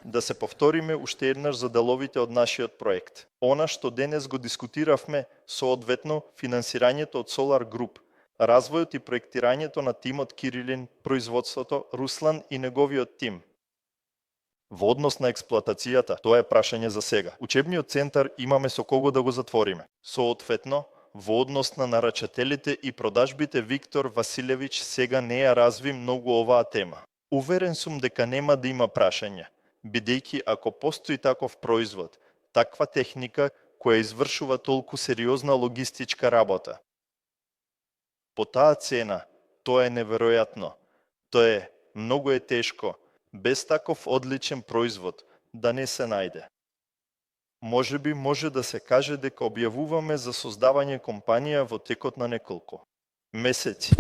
Да се повториме уште еднаш за деловите од нашиот проект. Она што денес го дискутиравме, соодветно финансирањето од Solar Group, развојот и проектирањето на тимот Кирилин, производството Руслан и неговиот тим. Во однос на експлоатацијата, тоа е прашање за сега. Учебниот центар имаме со кого да го затвориме. Соодветно, во однос на нарачателите и продажбите, Виктор Василевич сега не ја разви многу оваа тема. Уверен сум дека нема да има прашања, бидејќи ако постои таков производ, таква техника која извршува толку сериозна логистичка работа. По таа цена, тоа е неверојатно. Тоа е, многу е тешко, без таков одличен производ, да не се најде. Можеби може да се каже дека објавуваме за создавање компанија во текот на неколку месеци.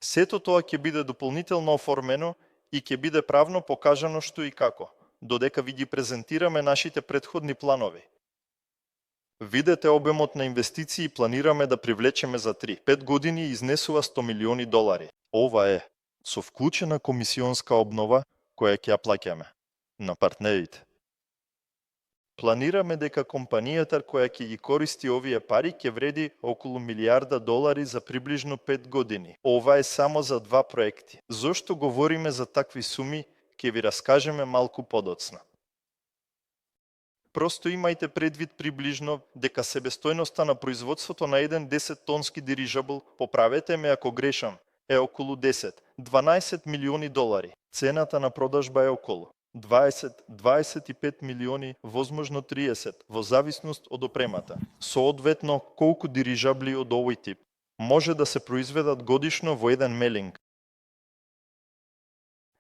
Сето тоа ќе биде дополнително оформено и ќе биде правно покажано што и како, додека ви ги презентираме нашите претходни планови. Видете обемот на инвестиции планираме да привлечеме за 3-5 години и изнесува $100 милиони. Ова е со вклучена комисионска обнова која ќе ја плаќаме на партнерите. Планираме дека компанијата која ќе ги користи овие пари ќе вреди околу $1 милиарда за приближно 5 години. Ова е само за 2 проекти. Зошто говориме за такви суми, ќе ви раскажеме малку подоцна. Просто имајте предвид приближно дека себестојноста на производството на еден 10-тонски дирижабл, поправете ме ако грешам, е околу 10-12 милиони долари. Цената на продажба е околу 20-25 милиони, возможно 30, во зависност од опремата. Соодветно, колку дирижабли од овој тип може да се произведат годишно во еден мелинг?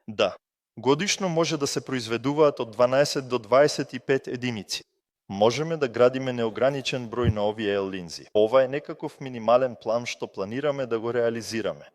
Да, годишно може да се произведуваат од 12 до 25 единици. Можеме да градиме неограничен број на овие линзи. Ова е некаков минимален план што планираме да го реализираме.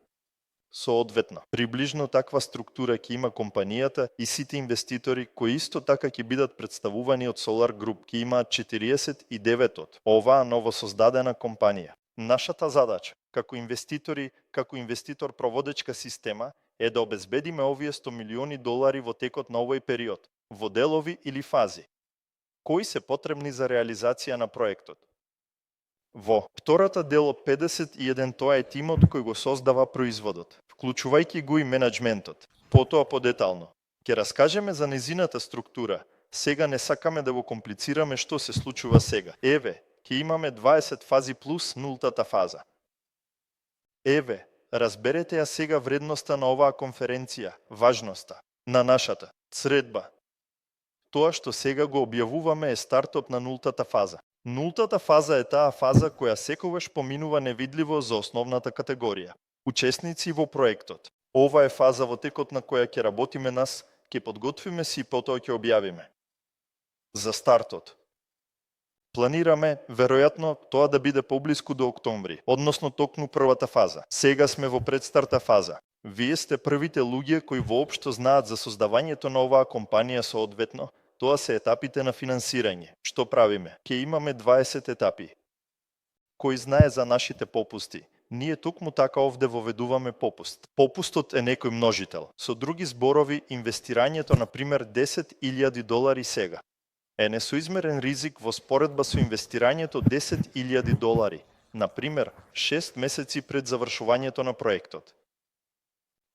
Соодветно, приближно таква структура ќе има компанијата и сите инвеститори кои исто така ќе бидат представувани од Solar Group, ќе имаат 49 од оваа новосоздадена компанија. Нашата задача, како инвеститори, како инвеститор проводечка система, е да обезбедиме овие $100 милиони во текот на овој период, во делови или фази. Кои се потребни за реализација на проектот? Во втората дел од 51 тоа е тимот кој го создава производот, вклучувајќи го и менеджментот. Потоа подетално. Ќе раскажеме за незината структура. Сега не сакаме да го комплицираме што се случува сега. Еве, ќе имаме 20 фази плюс нултата фаза. Еве, разберете ја сега вредноста на оваа конференција, важноста на нашата средба. Тоа што сега го објавуваме е стартот на нултата фаза. Нултата фаза е таа фаза која секогаш поминува невидливо за основната категорија. Учесници во проектот. Ова е фаза во текот на која ќе работиме нас, ќе подготвиме си и потоа ќе објавиме. За стартот. Планираме, веројатно, тоа да биде поблиску до октомври, односно токму првата фаза. Сега сме во предстарта фаза. Вие сте првите луѓе кои воопшто знаат за создавањето на оваа компанија соодветно. Тоа се етапите на финансирање. Што правиме? Ке имаме 20 етапи. Кој знае за нашите попусти? Ние токму така овде воведуваме попуст. Попустот е некој множител. Со други зборови, инвестирањето, на пример, $10,000 сега е несоизмерен ризик во споредба со инвестирањето $10,000, на пример, 6 месеци пред завршувањето на проектот.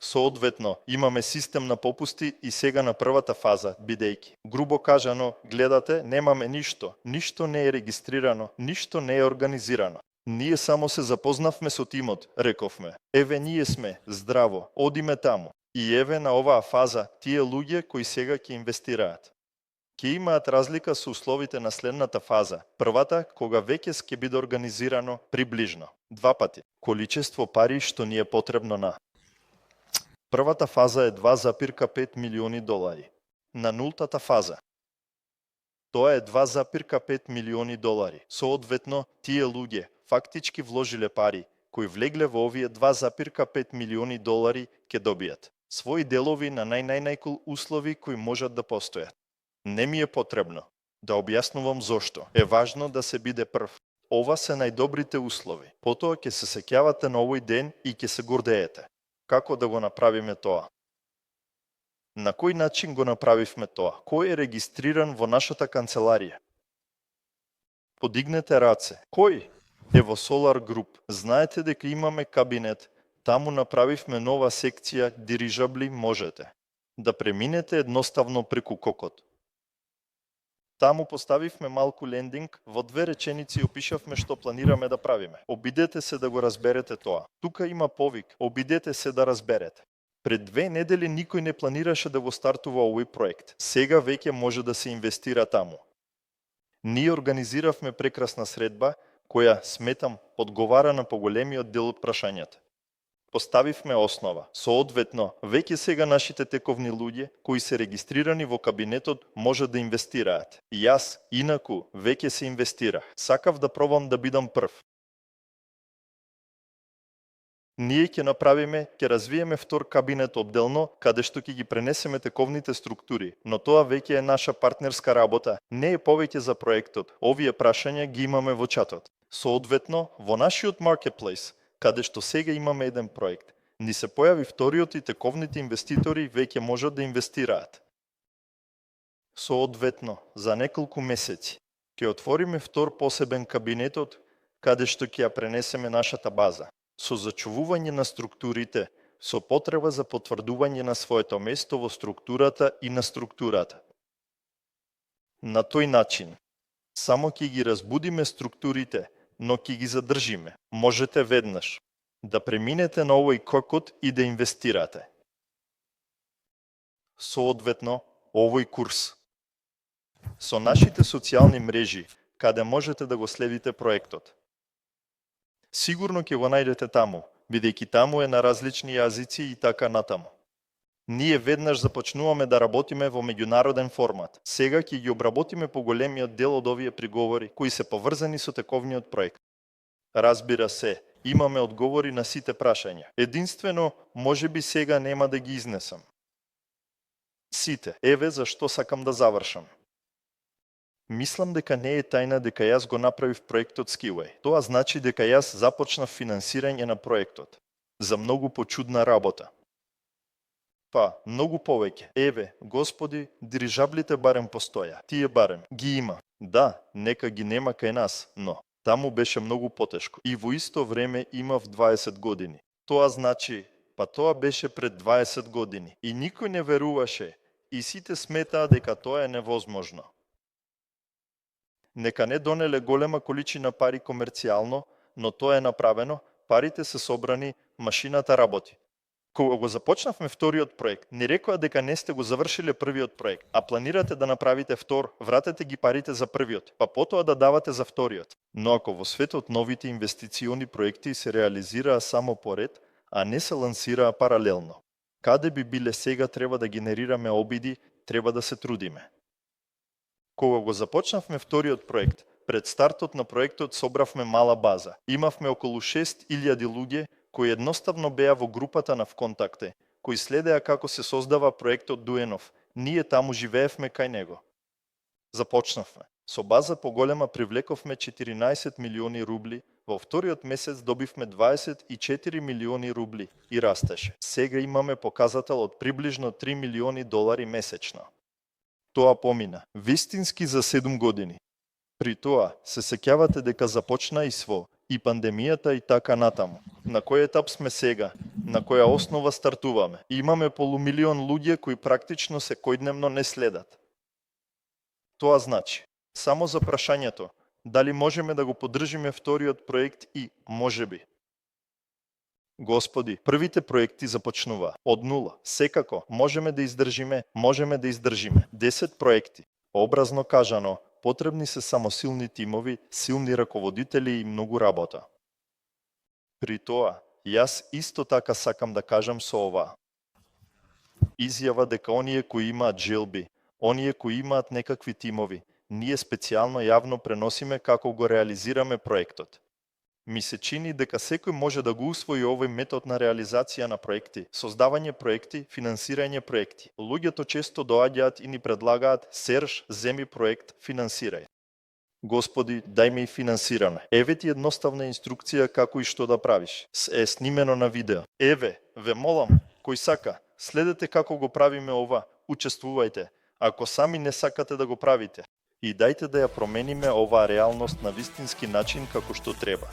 Соодветно, имаме систем на попусти и сега на првата фаза, бидејќи, грубо кажано, гледате, немаме ништо, ништо не е регистрирано, ништо не е организирано. Ние само се запознавме со тимот, рековме. Еве ние сме, здраво, одиме таму. И еве на оваа фаза, тие луѓе кои сега ќе инвестираат. Ќе имаат разлика со условите на следната фаза. Првата, кога веќе ќе биде организирано приближно, 2 пати, количество пари што ни е потребно на првата фаза е $2,5 милиони. На нултата фаза тоа е $2,5 милиони. Соодветно, тие луѓе фактички вложиле пари, кои влегле во овие $2,5 милиони ќе добијат своји делови на најкул услови кои можат да постојат. Не ми е потребно да објаснувам зошто. Е важно да се биде прв. Ова се најдобрите услови. Потоа ќе се сеќавате на овој ден и ќе се гордеете. Како да го направиме тоа? На кој начин го направивме тоа? Кој е регистриран во нашата канцеларија? Подигнете раце. Кој е во Solar Group? Знаете дека имаме кабинет, таму направивме нова секција дирижабли можете. Да преминете едноставно преку кокот. Таму поставивме малку лендинг, во 2 реченици опишавме што планираме да правиме. Обидете се да го разберете тоа. Тука има повик, обидете се да разберете. Пред 2 недели никој не планираше да го стартува овој проект. Сега веќе може да се инвестира таму. Ние организиравме прекрасна средба, која, сметам, одговара на поголемиот дел од прашањата. Поставивме основа. Соодветно, веќе сега нашите тековни луѓе, кои се регистрирани во кабинетот, можат да инвестираат. И јас, инаку, веќе се инвестирах. Сакав да пробам да бидам прв. Ние ќе направиме, ќе развиеме втор кабинет одделно, каде што ќе ги пренесеме тековните структури, но тоа веќе е наша партнерска работа, не е повеќе за проектот. Овие прашања ги имаме во чатот. Соодветно, во нашиот маркетплейс, каде што сега имаме еден проект, ни се појави вториот и тековните инвеститори веќе можат да инвестираат. Соодветно, за неколку месеци, ќе отвориме втор посебен кабинетот, каде што ќе ја пренесеме нашата база, со зачувување на структурите, со потреба за потврдување на своето место во структурата и на структурата. На тој начин, само ќе ги разбудиме структурите, но ќе ги задржиме. Можете веднаш да преминете на овој кокот и да инвестирате. Соодветно, овој курс. Со нашите социјални мрежи, каде можете да го следите проектот. Сигурно ќе го најдете таму, бидејќи таму е на различни јазици и така натаму. Ние веднаш започнуваме да работиме во меѓународен формат. Сега ќе ги обработиме поголемиот дел од овие приговори кои се поврзани со тековниот проект. Разбира се, имаме одговори на сите прашања. Единствено, можеби сега нема да ги изнесам. Сите, еве зашто сакам да завршам. Мислам дека не е тајна дека јас го направив проектот Skillway. Тоа значи дека јас започнав финансирање на проектот. За многу почудна работа. Па, многу повеќе. Еве, господи, дирижаблите барем постоја. Тие барем ги има. Да, нека ги нема кај нас, но таму беше многу потешко. И во исто време имав 20 години. Тоа значи, па тоа беше пред 20 години. И никој не веруваше. И сите сметаа дека тоа е невозможно. Нека не донеле голема количина пари комерцијално, но тоа е направено, парите се собрани, машината работи. Кога го започнавме вториот проект, не рекоа дека не сте го завршиле првиот проект, а планирате да направите втор, вратете ги парите за првиот, па потоа да давате за вториот. Но ако во светот новите инвестициони проекти се реализираа само поред, а не се лансираа паралелно, каде би биле сега треба да генерираме обиди, треба да се трудиме. Кога го започнавме вториот проект, пред стартот на проектот собравме мала база. Имавме околу 6000 луѓе кои едноставно беа во групата на ВКонтакте, кои следеа како се создава проектот Дуенов. Ние таму живеевме кај него. Започнавме. Со база поголема привлековме 14 милиони рубли, во вториот месец добивме 24 милиони рубли и растеше. Сега имаме показател од приближно 3 милиони долари месечно. Тоа помина, вистински за 7 години. При тоа, се сеќавате дека започна и СВО, и пандемијата и така натаму. На кој етап сме сега? На која основа стартуваме? И имаме полумилион луѓе кои практично секојдневно не следат. Тоа значи, само за прашањето, дали можеме да го поддржиме вториот проект и можеби. Господи, првите проекти започнува од нула. Секако, можеме да издржиме. 10 проекти. Образно кажано, потребни се само силни тимови, силни раководители и многу работа. При тоа, јас исто така сакам да кажам со ова. Изјава дека оние кои имаат желби, оние кои имаат некакви тимови, ние специјално јавно преносиме како го реализираме проектот. Ми се чини дека секој може да го усвои овој метод на реализација на проекти, создавање проекти, финансирање проекти. Луѓето често доаѓаат и ни предлагаат: Серж, земи проект, финансирај. Господи, дај ми и финансиране. Еве ти едноставна инструкција како и што да правиш. Е снимено на видео. Еве, ве молам, кој сака, следете како го правиме ова, учествувајте, ако сами не сакате да го правите. И дајте да ја промениме оваа реалност на вистински начин како што треба.